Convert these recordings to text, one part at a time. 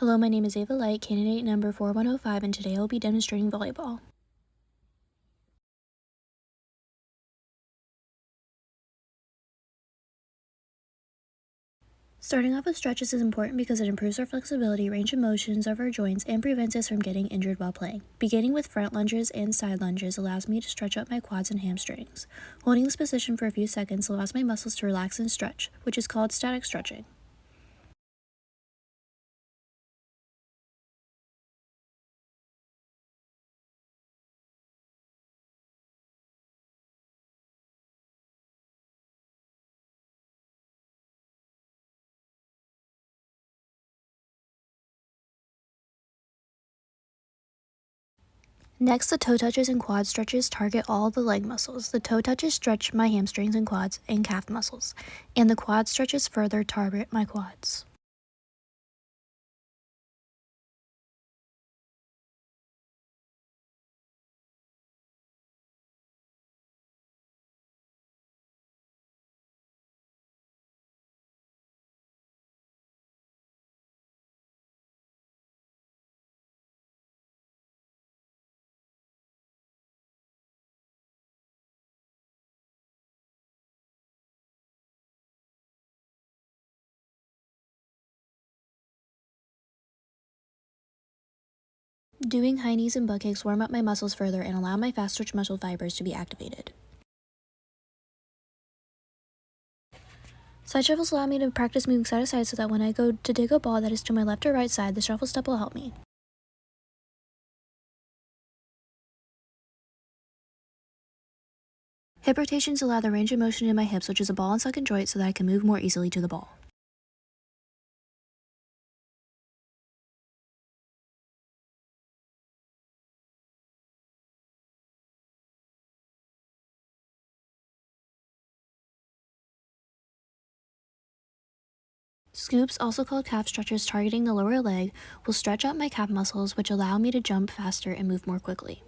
Hello, my name is Ava Light, candidate number 4105, and today I will be demonstrating volleyball. Starting off with stretches is important because it improves our flexibility, range of motions of our joints, and prevents us from getting injured while playing. Beginning with front lunges and side lunges allows me to stretch out my quads and hamstrings. Holding this position for a few seconds allows my muscles to relax and stretch, which is called static stretching. Next, the toe touches and quad stretches target all the leg muscles. The toe touches stretch my hamstrings and quads and calf muscles, and the quad stretches further target my quads. Doing high knees and butt kicks warm up my muscles further and allow my fast twitch muscle fibers to be activated. Side shuffles allow me to practice moving side to side so that when I go to dig a ball that is to my left or right side, the shuffle step will help me. Hip rotations allow the range of motion in my hips, which is a ball and socket joint, so that I can move more easily to the ball. Scoops, also called calf stretches targeting the lower leg, will stretch out my calf muscles, which allow me to jump faster and move more quickly.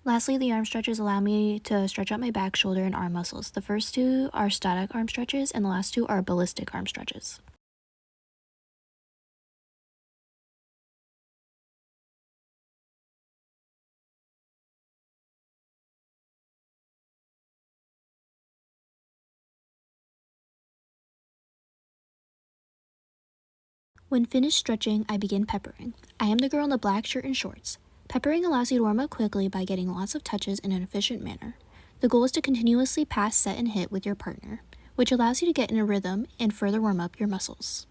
Lastly, the arm stretches allow me to stretch out my back, shoulder, and arm muscles. The first two are static arm stretches, and the last two are ballistic arm stretches. When finished stretching, I begin peppering. I am the girl in the black shirt and shorts. Peppering allows you to warm up quickly by getting lots of touches in an efficient manner. The goal is to continuously pass, set, and hit with your partner, which allows you to get in a rhythm and further warm up your muscles.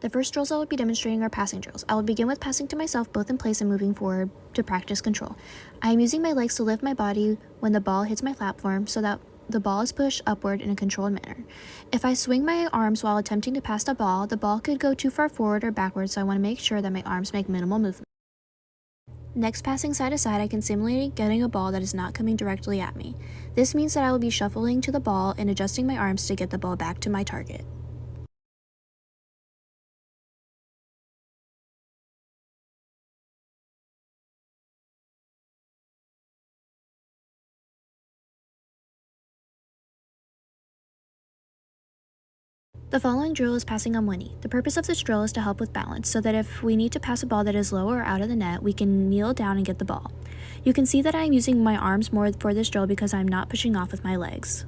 The first drills I will be demonstrating are passing drills. I will begin with passing to myself both in place and moving forward to practice control. I am using my legs to lift my body when the ball hits my platform so that the ball is pushed upward in a controlled manner. If I swing my arms while attempting to pass the ball could go too far forward or backwards, so I want to make sure that my arms make minimal movement. Next, passing side to side, I can simulate getting a ball that is not coming directly at me. This means that I will be shuffling to the ball and adjusting my arms to get the ball back to my target. The following drill is passing on one knee. The purpose of this drill is to help with balance, so that if we need to pass a ball that is low or out of the net, we can kneel down and get the ball. You can see that I am using my arms more for this drill because I'm not pushing off with my legs.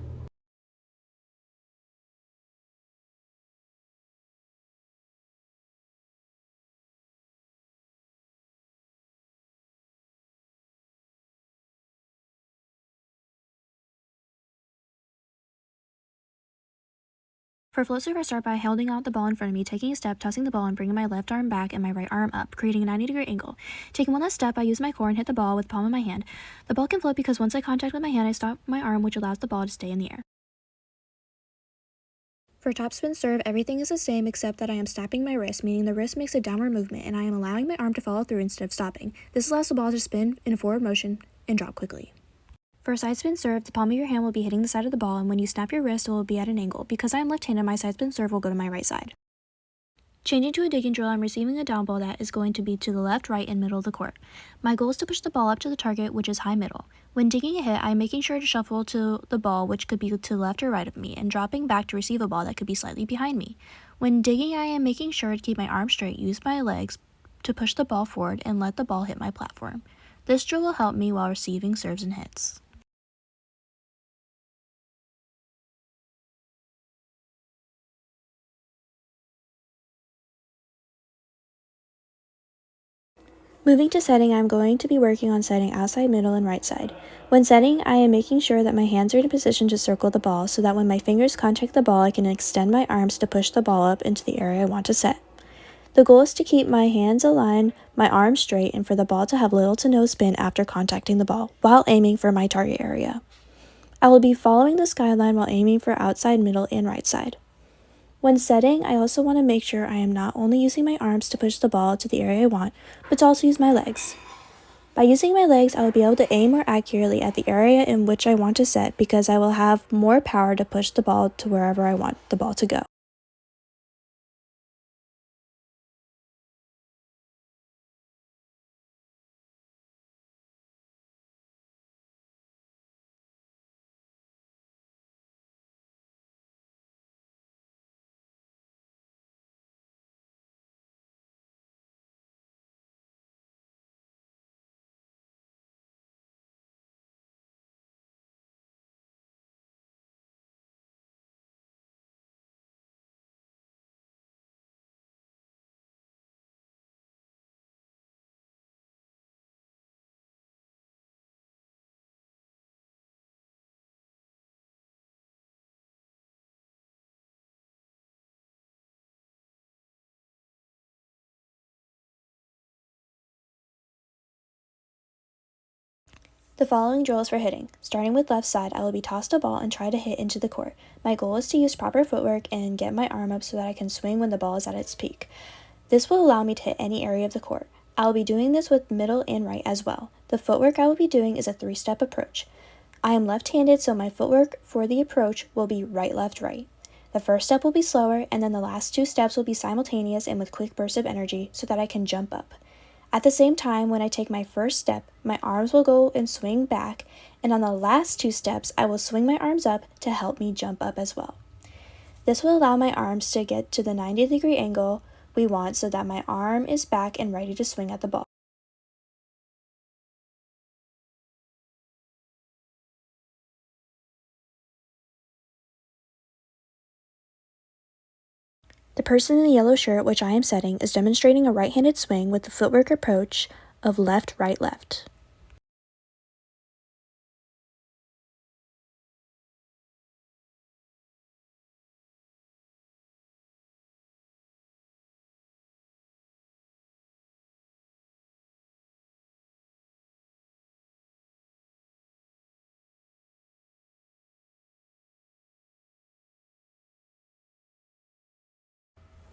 For float serve, I start by holding out the ball in front of me, taking a step, tossing the ball, and bringing my left arm back and my right arm up, creating a 90-degree angle. Taking one last step, I use my core and hit the ball with the palm of my hand. The ball can float because once I contact with my hand, I stop my arm, which allows the ball to stay in the air. For topspin serve, everything is the same except that I am snapping my wrist, meaning the wrist makes a downward movement, and I am allowing my arm to follow through instead of stopping. This allows the ball to spin in a forward motion and drop quickly. For a side spin serve, the palm of your hand will be hitting the side of the ball, and when you snap your wrist, it will be at an angle. Because I am left-handed, my side spin serve will go to my right side. Changing to a digging drill, I'm receiving a down ball that is going to be to the left, right, and middle of the court. My goal is to push the ball up to the target, which is high middle. When digging a hit, I am making sure to shuffle to the ball, which could be to the left or right of me, and dropping back to receive a ball that could be slightly behind me. When digging, I am making sure to keep my arms straight, use my legs to push the ball forward, and let the ball hit my platform. This drill will help me while receiving serves and hits. Moving to setting, I'm going to be working on setting outside, middle, and right side. When setting, I am making sure that my hands are in a position to circle the ball so that when my fingers contact the ball, I can extend my arms to push the ball up into the area I want to set. The goal is to keep my hands aligned, my arms straight, and for the ball to have little to no spin after contacting the ball, while aiming for my target area. I will be following the skyline while aiming for outside, middle, and right side. When setting, I also want to make sure I am not only using my arms to push the ball to the area I want, but to also use my legs. By using my legs, I will be able to aim more accurately at the area in which I want to set because I will have more power to push the ball to wherever I want the ball to go. The following drill is for hitting. Starting with left side, I will be tossed a ball and try to hit into the court. My goal is to use proper footwork and get my arm up so that I can swing when the ball is at its peak. This will allow me to hit any area of the court. I will be doing this with middle and right as well. The footwork I will be doing is a 3-step approach. I am left-handed, so my footwork for the approach will be right, left, right. The first step will be slower, and then the last 2 steps will be simultaneous and with quick bursts of energy so that I can jump up. At the same time, when I take my first step, my arms will go and swing back, and on the last 2 steps, I will swing my arms up to help me jump up as well. This will allow my arms to get to the 90-degree angle we want so that my arm is back and ready to swing at the ball. The person in the yellow shirt, which I am setting, is demonstrating a right-handed swing with the footwork approach of left, right, left.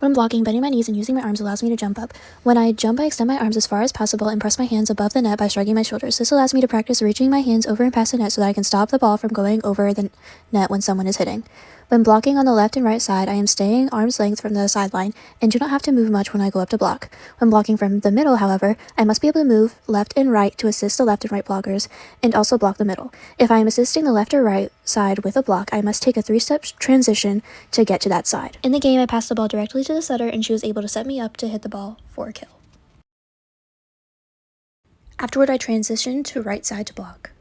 When blocking, bending my knees and using my arms allows me to jump up. When I jump, I extend my arms as far as possible and press my hands above the net by shrugging my shoulders. This allows me to practice reaching my hands over and past the net so that I can stop the ball from going over the net when someone is hitting. When blocking on the left and right side, I am staying arm's length from the sideline and do not have to move much when I go up to block. When blocking from the middle, however, I must be able to move left and right to assist the left and right blockers and also block the middle. If I am assisting the left or right side with a block, I must take a 3-step transition to get to that side. In the game, I passed the ball directly to the setter and she was able to set me up to hit the ball for a kill. Afterward, I transitioned to right side to block.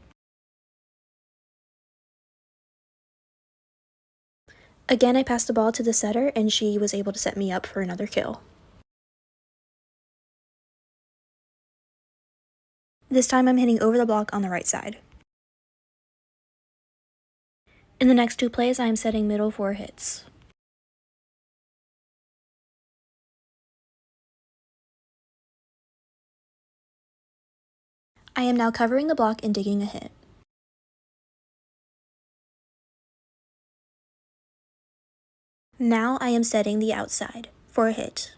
Again, I passed the ball to the setter and she was able to set me up for another kill. This time I'm hitting over the block on the right side. In the next 2 plays, I am setting middle for hits. I am now covering the block and digging a hit. Now I am setting the outside for a hit.